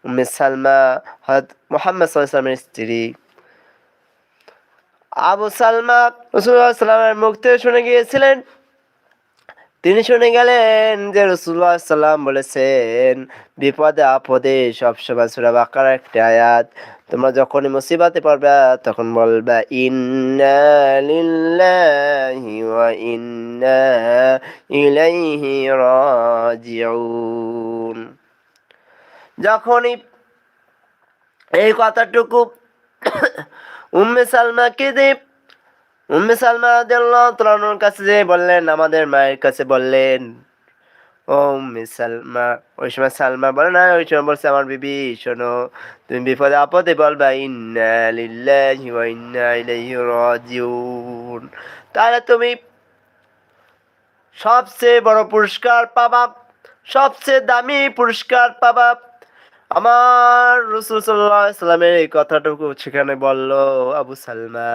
উম্মে সালমা হযরত মুহাম্মদ সাল্লাল্লাহু আলাইহি ওয়াসাল্লামের স্ত্রী। আবু সালমা রাসূলুল্লাহ সাল্লাল্লাহু আলাইহি ওয়াসাল্লামের মুখ থেকে শুনে গিয়েছিলেন। তিনি শুনে গেলেন যে রাসূলুল্লাহ সাল্লাল্লাহু আলাইহি ওয়াসাল্লাম বলেছেন, বিপদে আপদে সবসময় সূরা বাকারার একটি আয়াত তোমরা যখনই মুসিবতে পড়বা তখন বলবা ইন্না লিল্লাহি ওয়া ইন্না ইলাইহি রাজিউন। যখনই এই কথাটুকু উম্মে সালমাকে দিয়ে উম্মে সালমা রাদিয়াল্লাহু তাআলা আনহার কাছে যেয়ে বললেন, আমাদের মায়ের কাছে বললেন, ও উম্মে সালমা। ওই সময় সালমা বলে না, ওই সময় বলছে আমার বিবি শোনো, তুমি বিপদে আপদে বলবা ইন্না লিল্লাহি ওয়া ইন্না ইলাইহি রাজিউন, তাহলে তুমি সবচেয়ে বড় পুরস্কার পাবা, সবচেয়ে দামি পুরস্কার পাবা। আমার রাসূল সাল্লাল্লাহু আলাইহি ওয়াসাল্লামের এই কথাটুকু সেখানে বলল আবু সালমা।